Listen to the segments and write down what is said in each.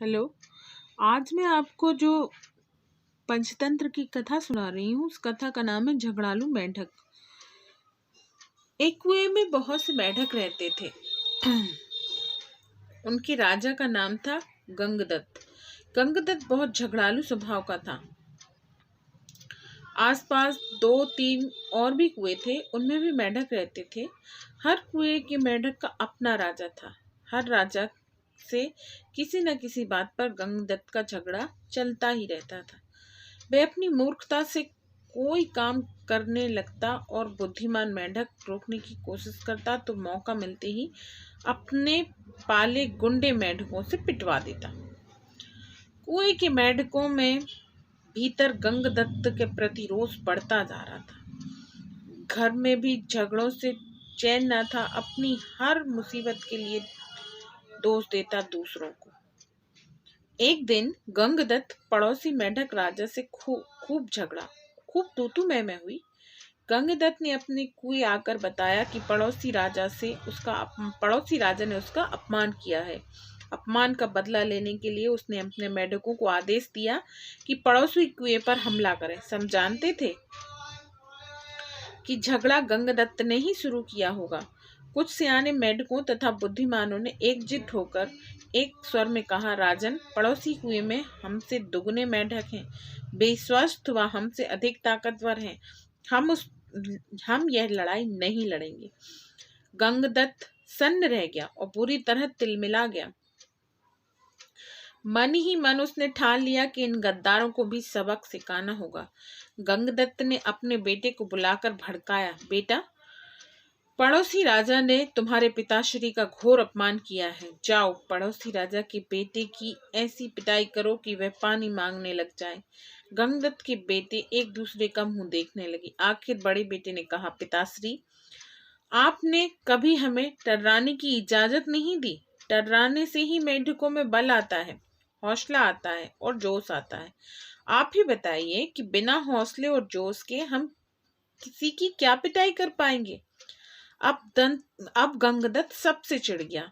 Hello. आज मैं आपको जो पंचतंत्र की कथा सुना रही हूँ उस कथा का नाम है झगड़ालू मेंढक। एक कुएं में बहुत से मेंढक रहते थे। उनके राजा का नाम था गंगदत्त। गंगदत्त बहुत झगड़ालू स्वभाव का था। आसपास 2-3 और भी कुएं थे, उनमें भी मेंढक रहते थे। हर कुएं के मेंढक का अपना राजा था। हर राजा से किसी न किसी बात पर गंगदत्त का झगड़ा चलता ही रहता था। वह अपनी मूर्खता से कोई काम करने लगता और बुद्धिमान मेंढक रोकने की कोशिश करता तो मौका मिलते ही अपने पाले गुंडे मेंढकों से पिटवा देता। कुएं के मेंढकों में भीतर गंगदत्त के प्रति रोष बढ़ता जा रहा था। घर में भी झगड़ों से चैन न था। अपनी हर मुसीबत के लिए दोष देता दूसरों को। एक दिन गंगदत्त पड़ोसी मेंढक राजा से खूब झगड़ा, खूब तू मैं हुई। गंगदत्त ने अपने कुएं आकर बताया कि पड़ोसी राजा ने उसका अपमान किया है। अपमान का बदला लेने के लिए उसने अपने मेंढकों को आदेश दिया कि पड़ोसी कुएं पर हमला करें। सब जानते थे कि झगड़ा गंगदत्त ने ही शुरू किया होगा। कुछ सियाने मेंढकों तथा बुद्धिमानों ने एकजुट होकर एक स्वर में कहा, राजन, पड़ोसी कुएं में हमसे दुगने मेंढक हैं, बेस्वस्थ व हमसे अधिक ताकतवर हैं। हम यह लड़ाई नहीं लड़ेंगे। गंगदत्त सन्न रह गया और बुरी तरह तिलमिला गया। मन ही मन उसने ठान लिया कि इन गद्दारों को भी सबक सिखाना होगा। गंगदत्त ने अपने बेटे को बुलाकर भड़काया, बेटा, पड़ोसी राजा ने तुम्हारे पिताश्री का घोर अपमान किया है। जाओ पड़ोसी राजा के बेटे की ऐसी पिटाई करो कि वह पानी मांगने लग जाए। गंगदत्त के बेटे एक दूसरे का मुंह देखने लगे। आखिर बड़े बेटे ने कहा, पिताश्री, आपने कभी हमें टर्राने की इजाजत नहीं दी। टर्राने से ही मेंढकों में बल आता है, हौसला आता है और जोश आता है। आप ही बताइए कि बिना हौसले और जोश के हम किसी की क्या पिटाई कर पाएंगे। अब गंगदत्त सबसे चिढ़ गया।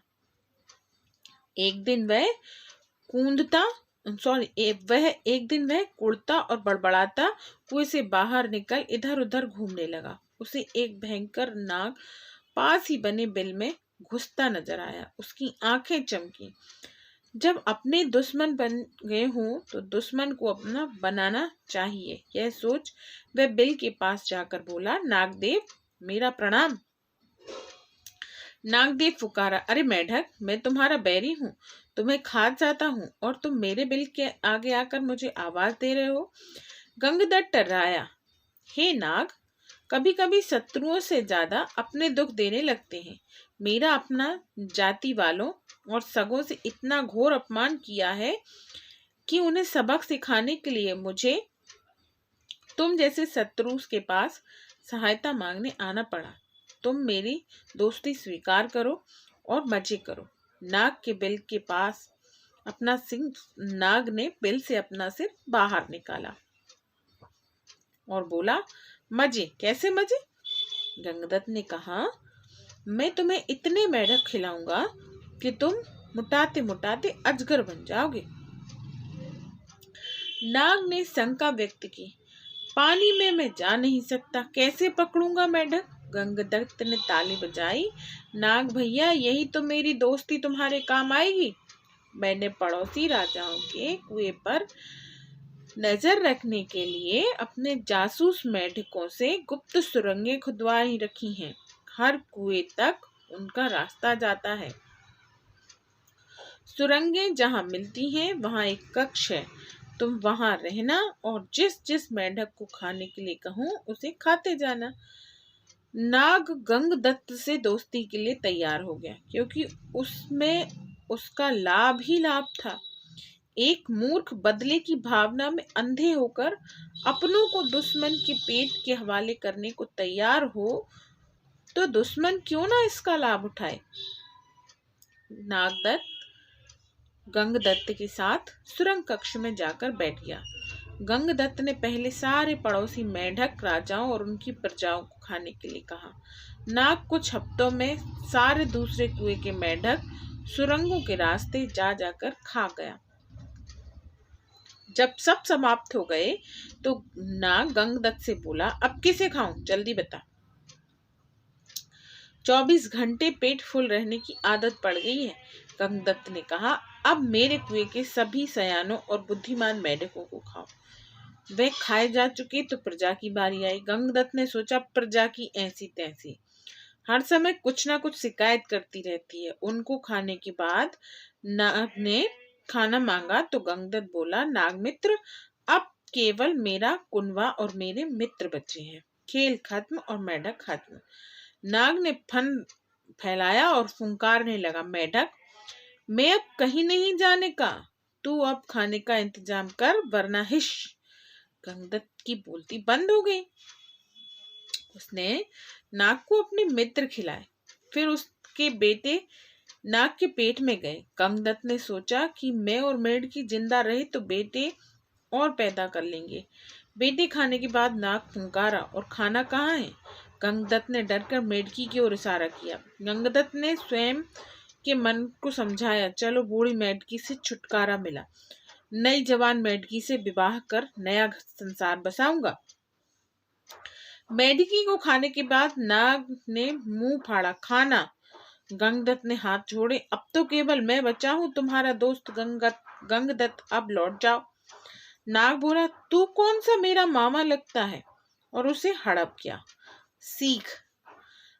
एक दिन वह कुड़ता और बड़बड़ाता कुएं से बाहर निकल इधर उधर घूमने लगा। उसे एक भयंकर नाग पास ही बने बिल में घुसता नजर आया। उसकी आंखें चमकी। जब अपने दुश्मन बन गए हों तो दुश्मन को अपना बनाना चाहिए, यह सोच वह बिल के पास जाकर बोला, नागदेव, मेरा प्रणाम। नागदेव पुकारा, अरे मेंढक, मैं तुम्हारा बैरी हूँ, तुम्हें खा जाता हूँ और तुम मेरे बिल के आगे आकर मुझे आवाज दे रहे हो। गंगदत्त टर्राया, हे नाग, कभी कभी शत्रुओं से ज्यादा अपने दुख देने लगते हैं। मेरा अपना जाति वालों और सगों से इतना घोर अपमान किया है कि उन्हें सबक सिखाने के लिए मुझे तुम जैसे शत्रु के पास सहायता मांगने आना पड़ा। तुम मेरी दोस्ती स्वीकार करो और मजे करो। नाग के बिल के पास अपना सिंह नाग ने बिल से अपना सिर बाहर निकाला और बोला, मजे? कैसे मजे? गंगदत्त ने कहा, मैं तुम्हें इतने मेंढक खिलाऊंगा कि तुम मुटाते मुटाते अजगर बन जाओगे। नाग ने शंका व्यक्त की, पानी में मैं जा नहीं सकता, कैसे पकड़ूंगा मेंढक? गंगदत्त ने ताली बजाई, नाग भैया, यही तो मेरी दोस्ती तुम्हारे काम आएगी। मैंने पड़ोसी राजाओं के कुएं पर नजर रखने के लिए अपने जासूस मेंढकों से गुप्त सुरंगें खुदवाई रखी हैं। हर कुएं तक उनका रास्ता जाता है। सुरंगें जहां मिलती हैं वहां एक कक्ष है। तुम वहां रहना और जिस जिस मेंढक को खाने के लिए कहूं उसे खाते जाना। नाग गंगदत्त से दोस्ती के लिए तैयार हो गया, क्योंकि उसमें उसका लाभ ही लाभ था। एक मूर्ख बदले की भावना में अंधे होकर अपनों को दुश्मन के पेट के हवाले करने को तैयार हो तो दुश्मन क्यों ना इसका लाभ उठाए। नागदत्त गंगदत्त के साथ सुरंग कक्ष में जाकर बैठ गया। गंगदत्त ने पहले सारे पड़ोसी मेंढक राजाओं और उनकी प्रजाओं को खाने के लिए कहा। नाग कुछ हफ्तों में सारे दूसरे कुएं के मेंढक सुरंगों के रास्ते जा जाकर खा गया। जब सब समाप्त हो गए तो नाग गंगदत्त से बोला, अब किसे खाऊं, जल्दी बता। 24 घंटे पेट फुल रहने की आदत पड़ गई है। गंगदत्त ने कहा, अब मेरे कुएं के सभी सयानों और बुद्धिमान मेढकों को खाओ। वे खाए जा चुके तो प्रजा की बारी आई। गंगदत्त ने सोचा, प्रजा की ऐसी तैसी हर समय कुछ ना कुछ शिकायत करती रहती है। उनको खाने के बाद नाग ने खाना मांगा तो गंगदत्त बोला, नाग मित्र, अब केवल मेरा कुनवा और मेरे मित्र बचे हैं। खेल खत्म और मेढक खत्म। नाग ने फन फैलाया और फुंकारने लगा, मेढक, मैं अब कहीं नहीं जाने का, तू अब खाने का इंतजाम कर वरना हिश। गंगदत्त की बोलती बंद हो गई। उसने नाग को अपने मित्र खिलाए, फिर उसके बेटे नाग के पेट में गए। गंगदत्त ने सोचा कि मैं और मेढकी जिंदा रहे तो बेटे और पैदा कर लेंगे। बेटे खाने के बाद नाग फुंकारा और खाना कहाँ है। गंगदत्त ने डरकर मेढकी की ओर इशारा किया। गंगदत्त ने स्वयं के मन को समझाया, चलो बूढ़ी मेढकी से छुटकारा मिला, नई जवान मेढकी से विवाह कर नया संसार बसाऊंगा। मेढकी को खाने के बाद नाग ने मुंह फाड़ा, खाना। गंगदत्त ने हाथ जोड़े, अब तो केवल मैं बचा हूं, तुम्हारा दोस्त गंगदत्त, अब लौट जाओ। नाग बोला, तू कौन सा मेरा मामा लगता है, और उसे हड़प गया। सीख,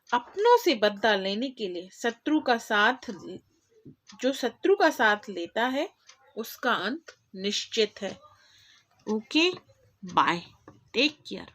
अपनों से बदला लेने के लिए जो शत्रु का साथ लेता है उसका अंत निश्चित है। Okay, bye, take care.